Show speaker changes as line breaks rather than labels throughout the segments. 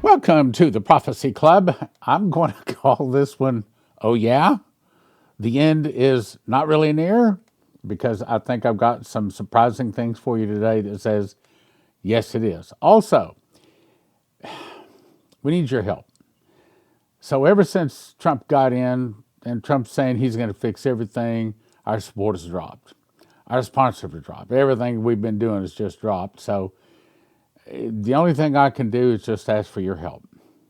Welcome to the Prophecy Club. I'm going to call this one, Oh Yeah? The end is not really near, because I think I've got some surprising things for you today that says, yes, it is. Also, we need your help. So ever since Trump got in and Trump's saying he's going to fix everything, our support has dropped. Our sponsors have dropped. Everything we've been doing has just dropped. So the only thing I can do is just ask for your help.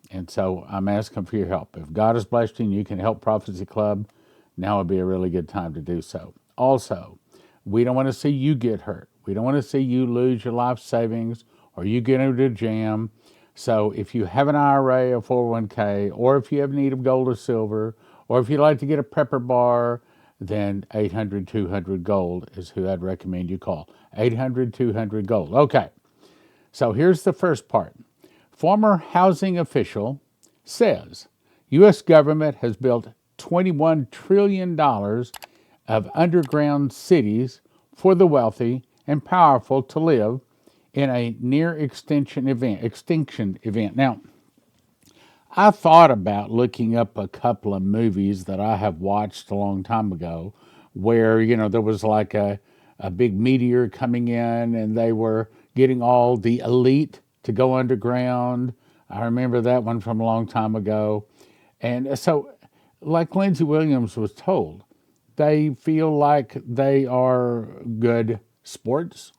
And so I'm asking for your help. If God has blessed you and you can help Prophecy Club, now would be a really good time to do so. Also, we don't want to see you get hurt. We don't want to see you lose your life savings or you get into a jam. So if you have an IRA, a 401k, or if you have need of gold or silver, or if you'd like to get a prepper bar, then 800-200-GOLD is who I'd recommend you call. 800-200-GOLD. Okay, so here's the first part. Former housing official says U.S. government has built $21 trillion of underground cities for the wealthy and powerful to live in a near-extinction event. Now, I thought about looking up a couple of movies that I have watched a long time ago where, there was like a big meteor coming in and they were getting all the elite to go underground. I remember that one from a long time ago. And so, like Lindsey Williams was told, they feel like they are good sports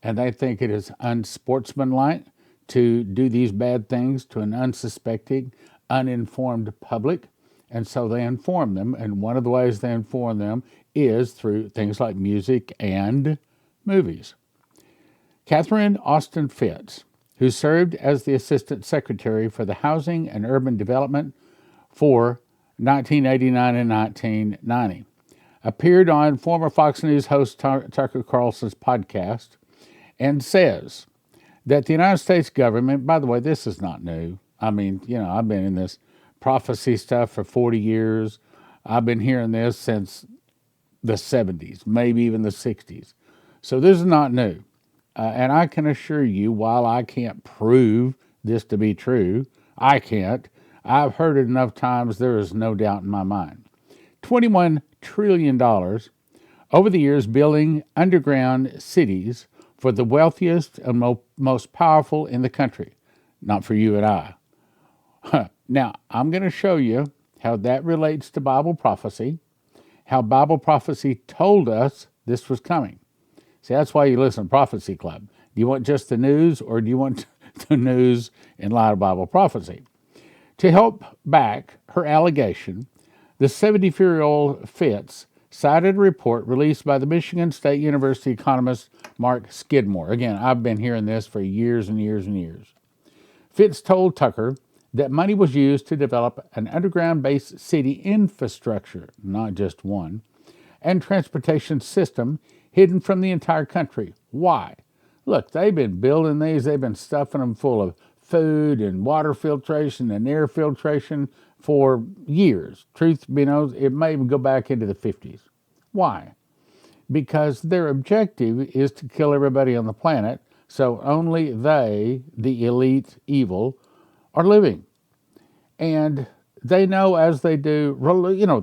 and they think it is unsportsmanlike to do these bad things to an unsuspecting, uninformed public. And so they inform them. And one of the ways they inform them is through things like music and movies. Catherine Austin Fitts, who served as the Assistant Secretary for the Housing and Urban Development for 1989 and 1990, appeared on former Fox News host Tucker Carlson's podcast and says that the United States government, by the way, this is not new. I mean, I've been in this prophecy stuff for 40 years. I've been hearing this since the 70s, maybe even the 60s. So this is not new. And I can assure you, while I can't prove this to be true, I've heard it enough times, there is no doubt in my mind. $21 trillion over the years building underground cities for the wealthiest and most powerful in the country. Not for you and I. Now, I'm going to show you how that relates to Bible prophecy, how Bible prophecy told us this was coming. See, that's why you listen to Prophecy Club. Do you want just the news, or do you want the news in light of Bible prophecy? To help back her allegation, the 74-year-old Fitts cited a report released by the Michigan State University economist Mark Skidmore. Again, I've been hearing this for years and years and years. Fitts told Tucker that money was used to develop an underground-based city infrastructure, not just one, and transportation system hidden from the entire country. Why? Look, they've been building these, they've been stuffing them full of food and water filtration and air filtration for years. Truth be known, it may even go back into the 50s. Why? Because their objective is to kill everybody on the planet, so only they, the elite evil, are living. And they know as they do,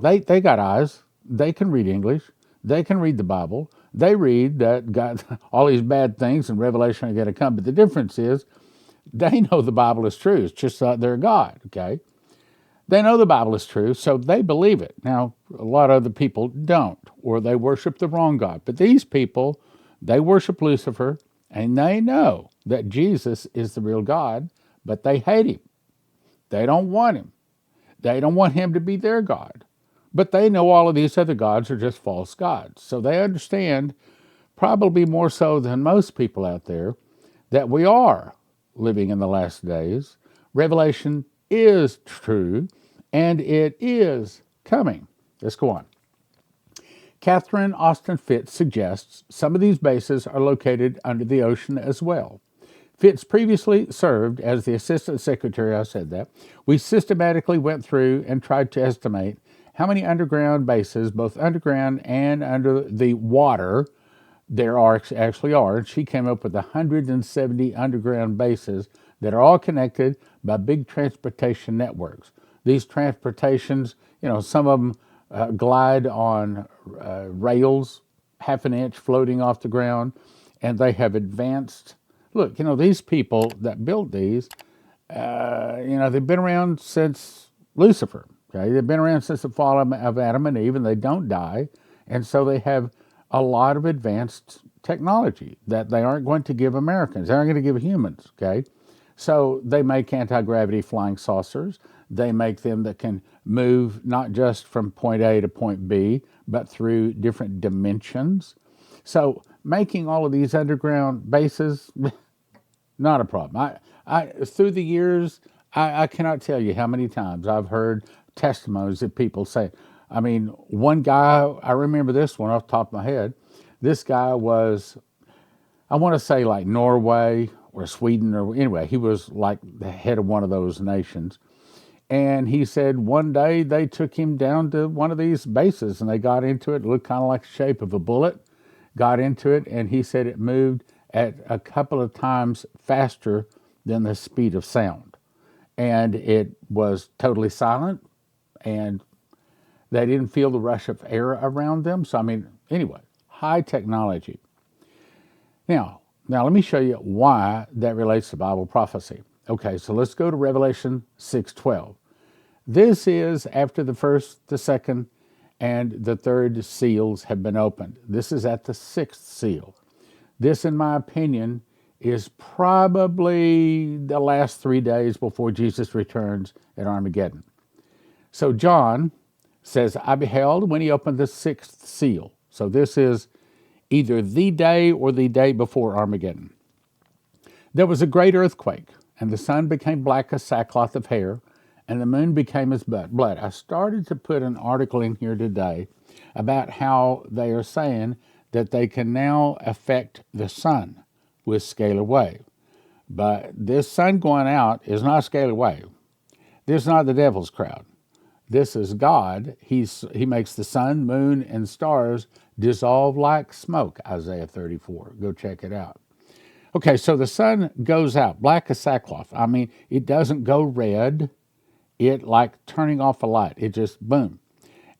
they got eyes. They can read English. They can read the Bible. They read that God, all these bad things in Revelation are going to come. But the difference is they know the Bible is true. It's just that they're God, okay? They know the Bible is true, so they believe it. Now, a lot of other people don't, or they worship the wrong God. But these people, they worship Lucifer, and they know that Jesus is the real God, but they hate him. They don't want him. They don't want him to be their God. But they know all of these other gods are just false gods. So they understand, probably more so than most people out there, that we are living in the last days. Revelation is true, and it is coming. Let's go on. Catherine Austin Fitts suggests some of these bases are located under the ocean as well. Fitts previously served as the Assistant Secretary. I said that. We systematically went through and tried to estimate how many underground bases, both underground and under the water, there actually are. And she came up with 170 underground bases that are all connected by big transportation networks. These transportations, some of them glide on rails, half an inch floating off the ground, and they have advanced. Look, these people that built these, they've been around since Lucifer. Okay, they've been around since the fall of Adam and Eve, and they don't die, and so they have a lot of advanced technology that they aren't going to give Americans. They aren't going to give humans. Okay, so they make anti-gravity flying saucers. They make them that can move not just from point A to point B, but through different dimensions. So making all of these underground bases, not a problem. I through the years, I cannot tell you how many times I've heard testimonies that people say. I mean, one guy, I remember this one off the top of my head. This guy was, I want to say like Norway or Sweden, or anyway, he was like the head of one of those nations. And he said one day they took him down to one of these bases and they got into it. It looked kind of like the shape of a bullet. Got into it, and he said it moved at a couple of times faster than the speed of sound. And it was totally silent, and they didn't feel the rush of air around them. So, I mean, anyway, high technology. Now let me show you why that relates to Bible prophecy. Okay, so let's go to Revelation 6:12. This is after the first, the second, and the third seals have been opened. This is at the sixth seal. This, in my opinion, is probably the last 3 days before Jesus returns at Armageddon. So John says, I beheld when he opened the sixth seal. So this is either the day or the day before Armageddon. There was a great earthquake, and the sun became black as sackcloth of hair, and the moon became as blood. I started to put an article in here today about how they are saying that they can now affect the sun with scalar wave. But this sun going out is not a scalar wave. This is not the devil's crowd. This is God. He makes the sun, moon, and stars dissolve like smoke, Isaiah 34. Go check it out. Okay, so the sun goes out, black as sackcloth. I mean, it doesn't go red. It like turning off a light. It just boom.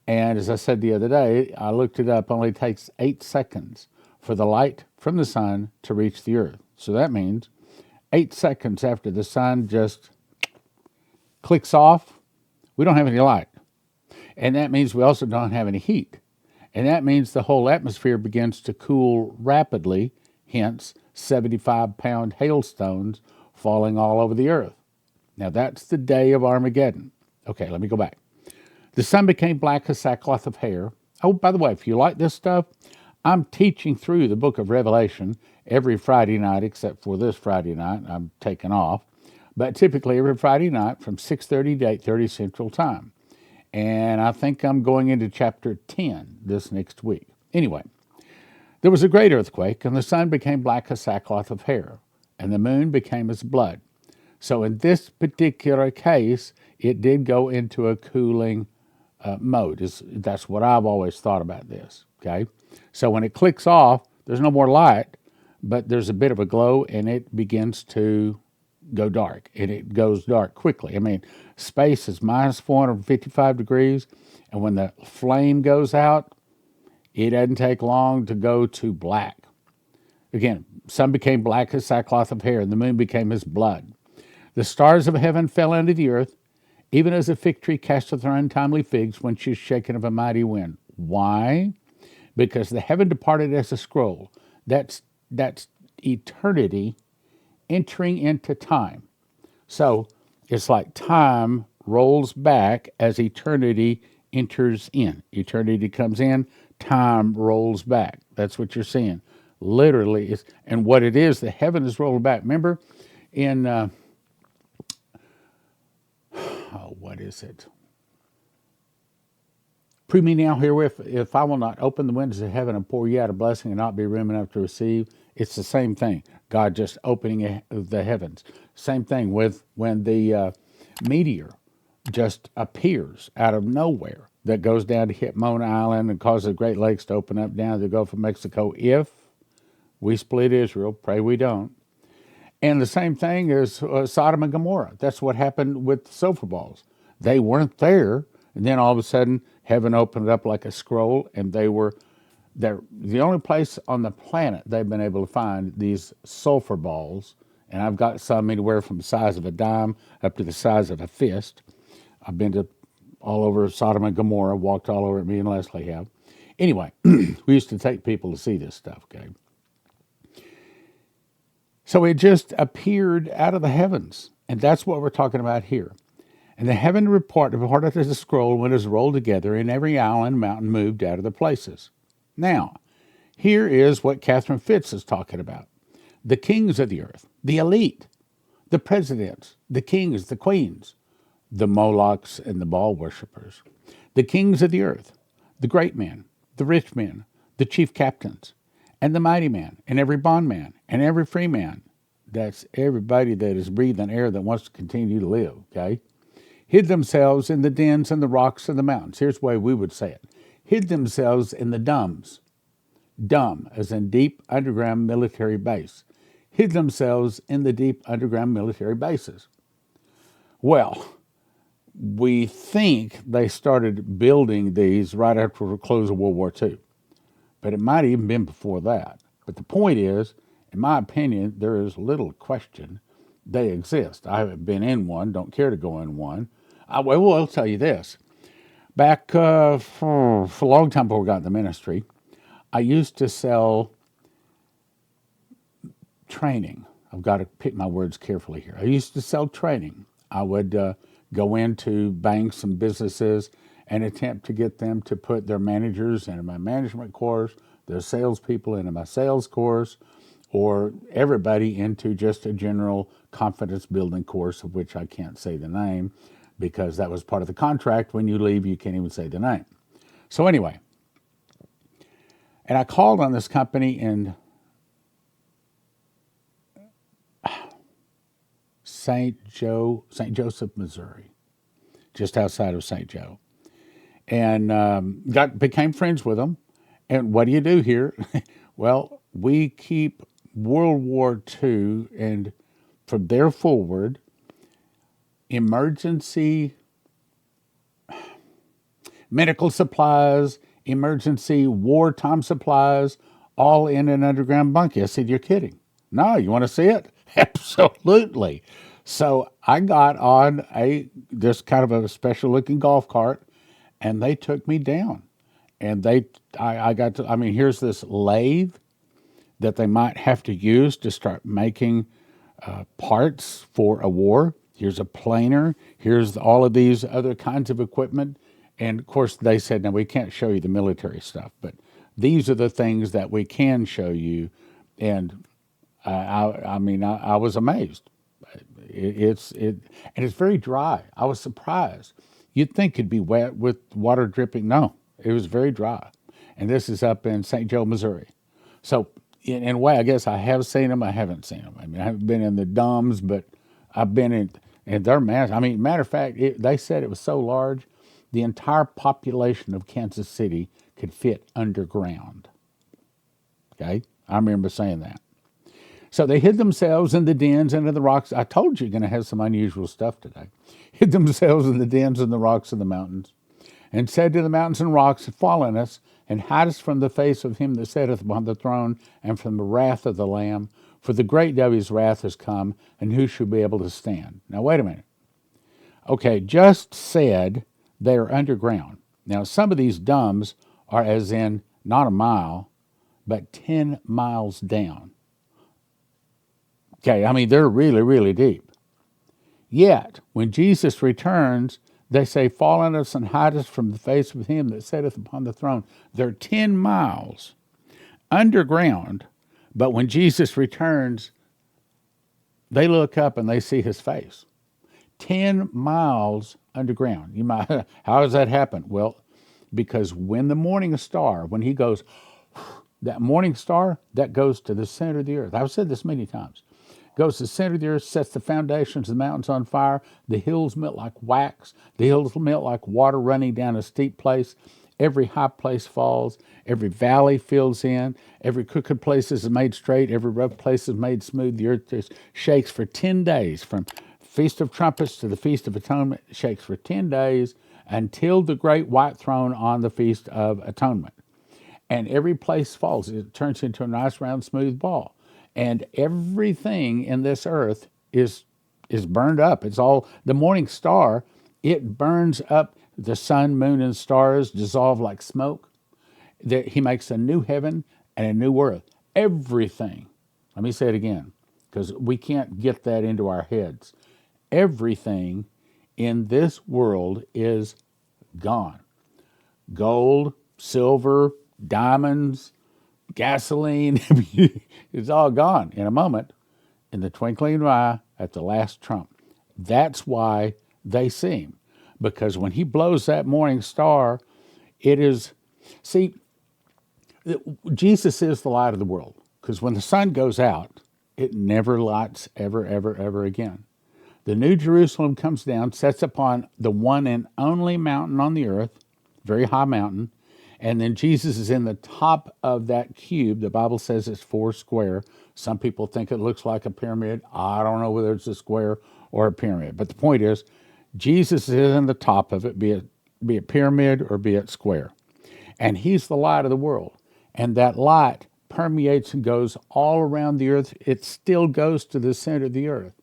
And as I said the other day, I looked it up, only takes 8 seconds for the light from the sun to reach the earth. So that means 8 seconds after the sun just clicks off, we don't have any light. And that means we also don't have any heat. And that means the whole atmosphere begins to cool rapidly, hence 75-pound hailstones falling all over the earth. Now that's the day of Armageddon. Okay, let me go back. The sun became black as sackcloth of hair. Oh, by the way, if you like this stuff, I'm teaching through the book of Revelation every Friday night, except for this Friday night. I'm taking off. But typically every Friday night from 6:30 to 8:30 Central Time. And I think I'm going into chapter 10 this next week. Anyway, there was a great earthquake, and the sun became black as sackcloth of hair, and the moon became as blood. So in this particular case, it did go into a cooling mode. That's what I've always thought about this, okay? So when it clicks off, there's no more light, but there's a bit of a glow, and it begins to go dark, and it goes dark quickly. I mean, space is minus 455 degrees, and when the flame goes out, it doesn't take long to go to black. Again, sun became black as sackcloth of hair, and the moon became as blood. The stars of heaven fell into the earth, even as a fig tree casteth her untimely figs when she is shaken of a mighty wind. Why? Because the heaven departed as a scroll. That's eternity entering into time. So it's like time rolls back as eternity enters in. Eternity comes in, time rolls back. That's what you're seeing. Literally, and what it is, the heaven is rolled back. Remember in what is it? Prove me now herewith, if I will not open the windows of heaven and pour you out a blessing and not be room enough to receive. It's the same thing. God just opening the heavens. Same thing with when the meteor just appears out of nowhere that goes down to hit Mona Island and causes the Great Lakes to open up down to the Gulf of Mexico. If we split Israel, pray we don't. And the same thing as Sodom and Gomorrah. That's what happened with the sulfur balls. They weren't there, and then all of a sudden, heaven opened up like a scroll, and they're the only place on the planet they've been able to find these sulfur balls. And I've got some anywhere from the size of a dime up to the size of a fist. I've been to all over Sodom and Gomorrah, walked all over it, me and Leslie have. Anyway, we used to take people to see this stuff, okay? So it just appeared out of the heavens. And that's what we're talking about here. And the heaven departed as a scroll when it was rolled together, and every island and mountain moved out of their places. Now, here is what Catherine Fitz is talking about. The kings of the earth, the elite, the presidents, the kings, the queens, the Molochs and the Baal worshippers, the kings of the earth, the great men, the rich men, the chief captains, and the mighty man, and every bondman, and every free man. That's everybody that is breathing air that wants to continue to live, okay? Hid themselves in the dens and the rocks and the mountains. Here's the way we would say it. Hid themselves in the dumbs. Dumb, as in deep underground military base. Hid themselves in the deep underground military bases. Well, we think they started building these right after the close of World War II. But it might have even been before that. But the point is, in my opinion, there is little question they exist. I haven't been in one, don't care to go in one. I'll tell you this. Back for a long time before I got in the ministry, I used to sell training. I've got to pick my words carefully here. I used to sell training. I would go into banks and businesses and attempt to get them to put their managers into my management course, their salespeople into my sales course, or everybody into just a general confidence building course, of which I can't say the name because that was part of the contract. When you leave, you can't even say the name. So anyway, and I called on this company in St. Joseph, Missouri, just outside of St. Joe. And became friends with them. And what do you do here? Well, we keep World War II and from there forward, emergency medical supplies, emergency wartime supplies, all in an underground bunker. I said, you're kidding. No, you want to see it? Absolutely. So I got on this kind of a special looking golf cart, and they took me down. And here's this lathe that they might have to use to start making parts for a war. Here's a planer. Here's all of these other kinds of equipment. And of course, they said, no, we can't show you the military stuff, but these are the things that we can show you. And I was amazed. It's very dry. I was surprised. You'd think it'd be wet with water dripping. No, it was very dry. And this is up in St. Joe, Missouri. So in a way, I guess I have seen them. I haven't seen them. I mean, I haven't been in the dumbs, but I've been in their mass. I mean, matter of fact, they said it was so large, the entire population of Kansas City could fit underground. Okay? I remember saying that. So they hid themselves in the dens and in the rocks. I told you you're going to have some unusual stuff today. Hid themselves in the dens and the rocks of the mountains, and said to the mountains and rocks, fall on us, and hide us from the face of him that sitteth upon the throne, and from the wrath of the Lamb. For the great day of his wrath has come, and who shall be able to stand? Now, wait a minute. Okay, just said they are underground. Now, some of these dumbs are as in not a mile, but 10 miles down. Okay, I mean, they're really, really deep. Yet, when Jesus returns, they say, fall on us and hide us from the face of him that sitteth upon the throne. They're 10 miles underground, but when Jesus returns, they look up and they see his face. 10 miles underground. You might, how does that happen? Well, because when the morning star, when he goes, that morning star, that goes to the center of the earth. I've said this many times. Goes to the center of the earth, sets the foundations of the mountains on fire. The hills melt like wax. The hills melt like water running down a steep place. Every high place falls, every valley fills in, every crooked place is made straight, every rough place is made smooth. The earth just shakes for 10 days, from Feast of Trumpets to the Feast of Atonement, shakes for 10 days until the great white throne on the Feast of Atonement. And every place falls. It turns into a nice round smooth ball. And everything in this earth is burned up. It's all the morning star. It burns up. The sun, moon, and stars dissolve like smoke. That he makes a new heaven and a new earth. Everything. Let me say it again, because we can't get that into our heads. Everything in this world is gone. Gold, silver, diamonds, gasoline, it's all gone in a moment, in the twinkling of an eye, at the last trump. That's why they see him, because when he blows that morning star, it is, see, Jesus is the light of the world, because when the sun goes out, it never lights ever, ever, ever again. The New Jerusalem comes down, sets upon the one and only mountain on the earth, very high mountain, and then Jesus is in the top of that cube. The Bible says it's 4 square. Some people think it looks like a pyramid. I don't know whether it's a square or a pyramid. But the point is, Jesus is in the top of it, be it pyramid or be it square. And he's the light of the world. And that light permeates and goes all around the earth. It still goes to the center of the earth.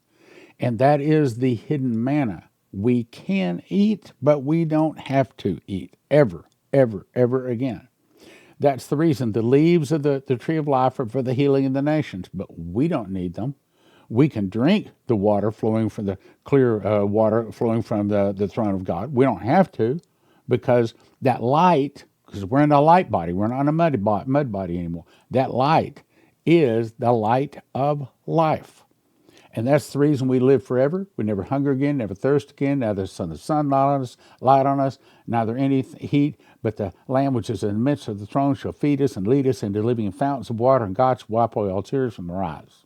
And that is the hidden manna. We can eat, but we don't have to eat ever, ever, ever again. That's the reason the leaves of the tree of life are for the healing of the nations, but we don't need them. We can drink the water flowing from the clear water flowing from the throne of God. We don't have to, because that light, because we're in a light body, we're not in a mud body anymore. That light is the light of life. And that's the reason we live forever. We never hunger again, never thirst again. Now there's the sun light on us, neither any heat, but the Lamb which is in the midst of the throne shall feed us and lead us into living fountains of water, and God shall wipe away all tears from our eyes.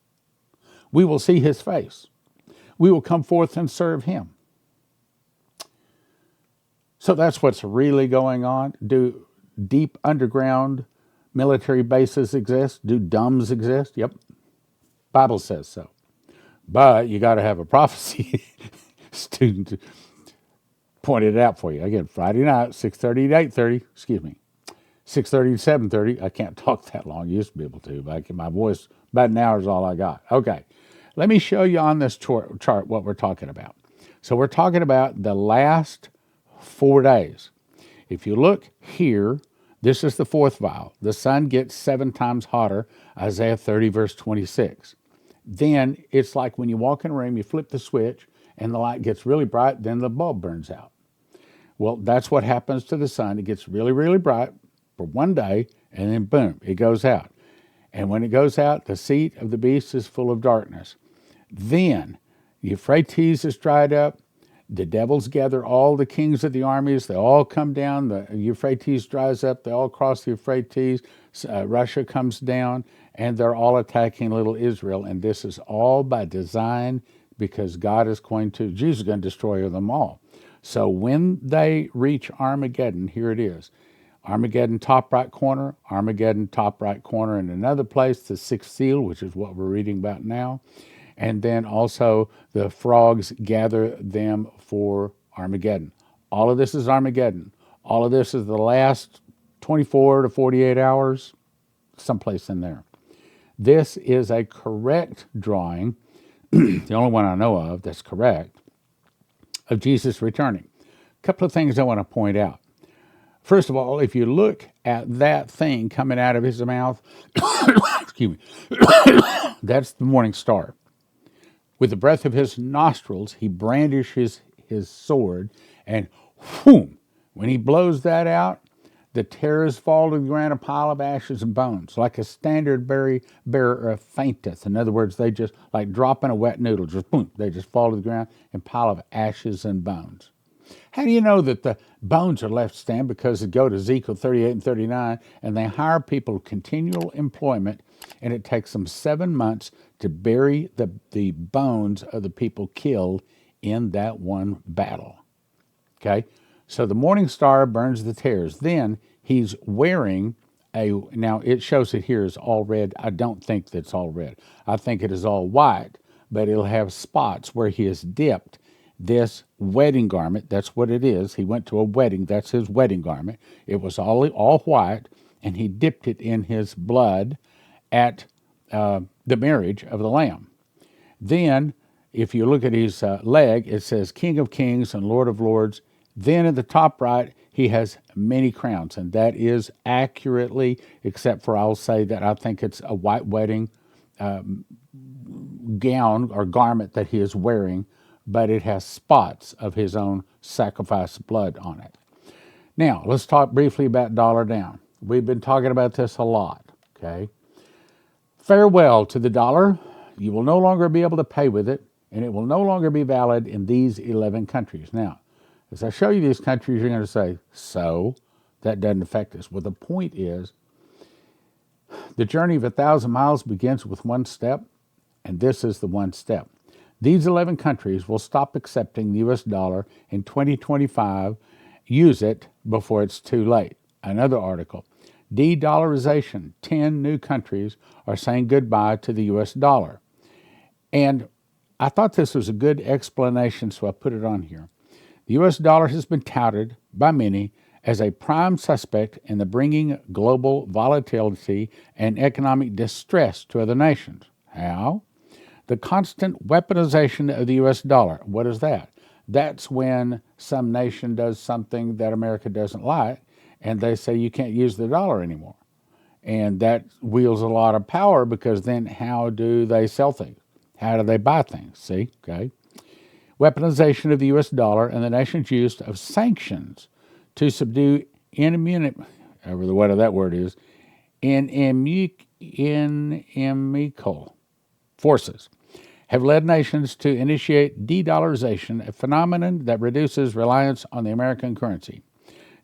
We will see his face. We will come forth and serve him. So that's what's really going on. Do deep underground military bases exist? Do DUMBs exist? Yep. Bible says so. But you got to have a prophecy student to point it out for you. Again, Friday night, 6:30 to 8:30, 6:30 to 7:30. I can't talk that long. I used to be able to, but my voice, about an hour is all I got. Okay, let me show you on this chart what we're talking about. So we're talking about the last 4 days. If you look here, this is the 4th vial. The sun gets 7 times hotter, Isaiah 30, verse 26. Then it's like when you walk in a room, you flip the switch, and the light gets really bright, then the bulb burns out. Well, that's what happens to the sun. It gets really, really bright for 1 day, and then boom, it goes out. And when it goes out, the seat of the beast is full of darkness. Then the Euphrates is dried up. The devils gather all the kings of the armies. They all come down. The Euphrates dries up. They all cross the Euphrates. Russia comes down, and they're all attacking little Israel. And this is all by design, because Jesus is going to destroy them all. So when they reach Armageddon, here it is. Armageddon top right corner, Armageddon top right corner in another place, the 6th seal, which is what we're reading about now. And then also the frogs gather them for Armageddon. All of this is Armageddon. All of this is the last 24 to 48 hours, someplace in there. This is a correct drawing, the only one I know of that's correct, of Jesus returning. A couple of things I want to point out. First of all, if you look at that thing coming out of his mouth, excuse me, that's the morning star. With the breath of his nostrils, he brandishes his sword, and whoom, when he blows that out, the terrors fall to the ground, a pile of ashes and bones, like a standard bearer fainteth. In other words, they just, like dropping a wet noodle, just boom, they just fall to the ground, and pile of ashes and bones. How do you know that the bones are left standing? Because they go to Ezekiel 38 and 39, and they hire people continual employment, and it takes them 7 months to bury the bones of the people killed in that one battle. Okay? So the morning star burns the tares. Then he's wearing now it shows it here is all red. I don't think that's all red. I think it is all white, but it'll have spots where he has dipped this wedding garment. That's what it is. He went to a wedding. That's his wedding garment. It was all white, and he dipped it in his blood at the marriage of the Lamb. Then, if you look at his leg, it says King of Kings and Lord of Lords. Then at the top right, he has many crowns, and that is accurately, except for I'll say that I think it's a white wedding gown or garment that he is wearing, but it has spots of his own sacrificed blood on it. Now, let's talk briefly about dollar down. We've been talking about this a lot, okay? Farewell to the dollar. You will no longer be able to pay with it, and it will no longer be valid in these 11 countries. Now, as I show you these countries, you're going to say, so that doesn't affect us. Well, the point is, the journey of 1,000 miles begins with one step, and this is the one step. These 11 countries will stop accepting the U.S. dollar in 2025. Use it before it's too late. Another article. De-dollarization. 10 new countries are saying goodbye to the U.S. dollar. And I thought this was a good explanation, so I put it on here. The U.S. dollar has been touted by many as a prime suspect in the bringing global volatility and economic distress to other nations. How? The constant weaponization of the U.S. dollar. What is that? That's when some nation does something that America doesn't like, and they say you can't use the dollar anymore. And that wields a lot of power, because then how do they sell things? How do they buy things? See? Okay. Weaponization of the U.S. dollar and the nation's use of sanctions to subdue inimical forces have led nations to initiate de-dollarization, a phenomenon that reduces reliance on the American currency.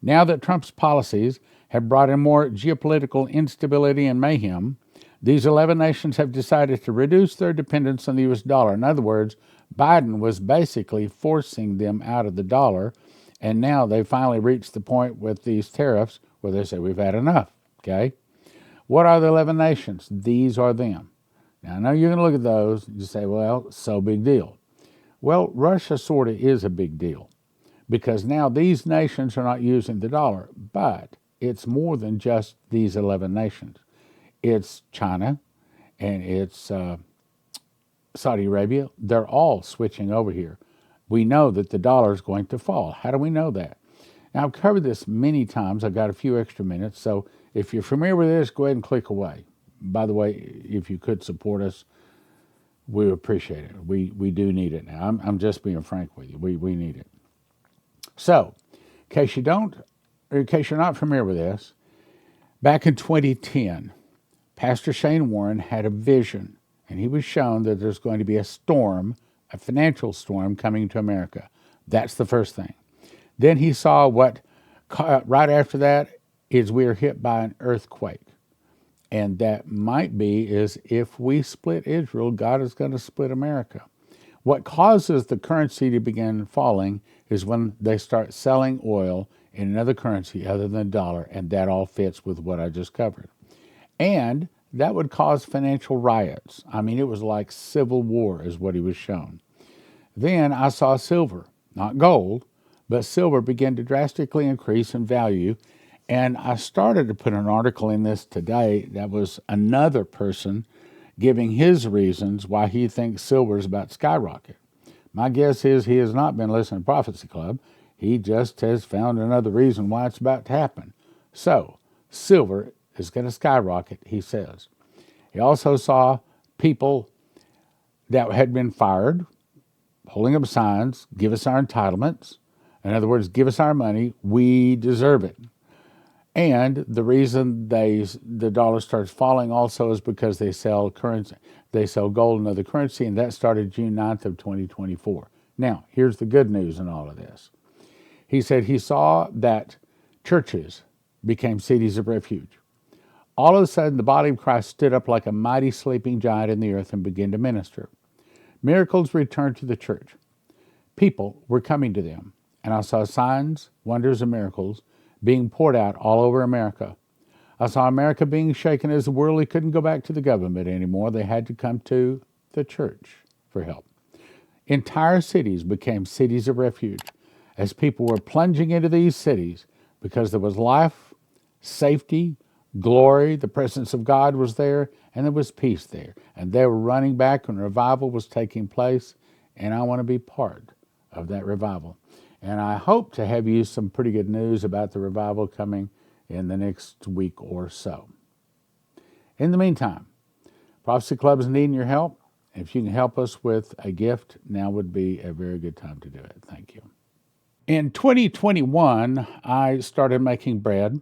Now that Trump's policies have brought in more geopolitical instability and mayhem, these 11 nations have decided to reduce their dependence on the U.S. dollar. In other words, Biden was basically forcing them out of the dollar, and now they finally reached the point with these tariffs where they say, we've had enough, okay? What are the 11 nations? These are them. Now, I know you're going to look at those and you say, well, so big deal. Well, Russia sort of is a big deal, because now these nations are not using the dollar, but it's more than just these 11 nations. It's China and it's Saudi Arabia. They're all switching over here. We know that the dollar is going to fall. How do we know that? Now, I've covered this many times. I've got a few extra minutes, so if you're familiar with this, go ahead and click away. By the way, if you could support us, we appreciate it. We do need it now. I'm just being frank with you. We need it. So, in case you're not familiar with this, back in 2010, Pastor Shane Warren had a vision, and he was shown that there's going to be a storm, a financial storm coming to America. That's the first thing. Then he saw what, right after that, is we are hit by an earthquake. And that might be is if we split Israel, God is going to split America. What causes the currency to begin falling is when they start selling oil in another currency other than the dollar, and that all fits with what I just covered. And that would cause financial riots. I mean, it was like civil war is what he was shown. Then I saw silver, not gold, but silver began to drastically increase in value. And I started to put an article in this today that was another person giving his reasons why he thinks silver is about to skyrocket. My guess is he has not been listening to Prophecy Club. He just has found another reason why it's about to happen. So, silver is going to skyrocket, he says. He also saw people that had been fired holding up signs, give us our entitlements. In other words, give us our money, we deserve it. And the reason the dollar starts falling also is because they sell currency, they sell gold and other currency, and that started June 9th of 2024. Now, here's the good news in all of this. He said he saw that churches became cities of refuge. All of a sudden, the body of Christ stood up like a mighty sleeping giant in the earth and began to minister. Miracles returned to the church. People were coming to them. and I saw signs, wonders, and miracles being poured out all over America. I saw America being shaken as the world couldn't go back to the government anymore. They had to come to the church for help. Entire cities became cities of refuge as people were plunging into these cities because there was life, safety, glory, the presence of God was there, and there was peace there. And they were running back when revival was taking place, and I want to be part of that revival. And I hope to have you some pretty good news about the revival coming in the next week or so. In the meantime, Prophecy Club is needing your help. If you can help us with a gift, now would be a very good time to do it. Thank you. In 2021, I started making bread.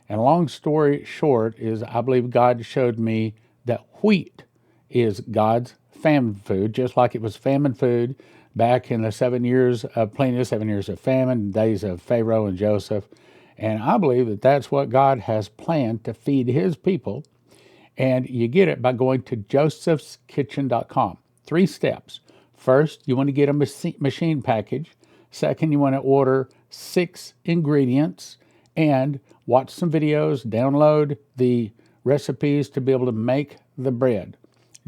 And long story short is I believe God showed me that wheat is God's famine food, just like it was famine food back in the 7 years of plenty, 7 years of famine, days of Pharaoh and Joseph. And I believe that that's what God has planned to feed his people. And you get it by going to josephskitchen.com. 3 steps. First, you want to get a machine package. Second, you want to order 6 ingredients and watch some videos, download the recipes to be able to make the bread.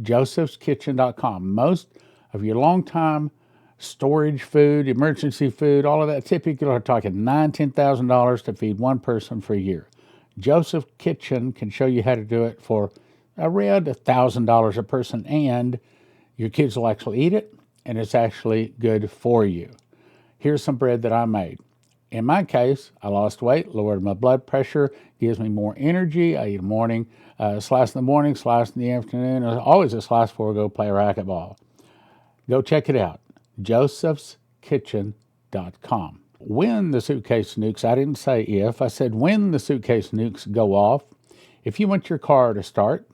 josephskitchen.com. Most of your long-time storage food, emergency food, all of that, typically are talking $9,000, $10,000 to feed one person for a year. Joseph Kitchen can show you how to do it for around $1,000 a person, and your kids will actually eat it, and it's actually good for you. Here's some bread that I made. In my case, I lost weight, lowered my blood pressure, gives me more energy. I eat a morning, slice in the morning, slice in the afternoon. Always a slice before I go play racquetball. Go check it out, josephskitchen.com. When the suitcase nukes, I didn't say if, I said when the suitcase nukes go off, if you want your car to start,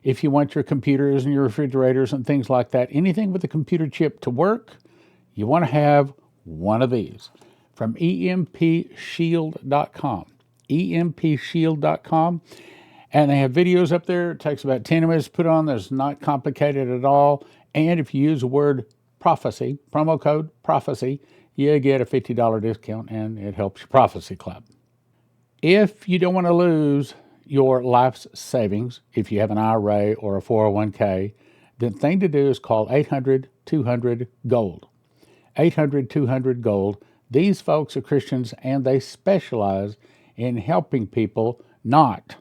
if you want your computers and your refrigerators and things like that, anything with a computer chip to work, you want to have one of these from EMPShield.com. EMPShield.com. And they have videos up there. It takes about 10 minutes to put on. It's not complicated at all. And if you use the word prophecy, promo code prophecy, you get a $50 discount, and it helps your Prophecy Club. If you don't want to lose your life's savings, if you have an IRA or a 401k, the thing to do is call 800-200-GOLD. 800-200-GOLD. These folks are Christians, and they specialize in helping people not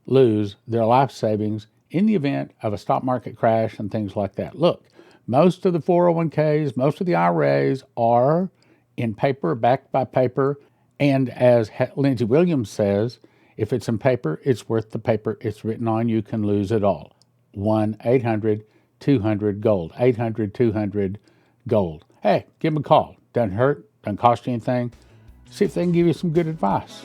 lose their life savings in the event of a stock market crash and things like that. Look, most of the 401ks, most of the IRAs are in paper, backed by paper, and as Lindsey Williams says, if it's in paper, it's worth the paper it's written on. You can lose it all. 1-800-200-GOLD. 800-200-GOLD. Hey, give them a call. Doesn't hurt, doesn't cost you anything. See if they can give you some good advice.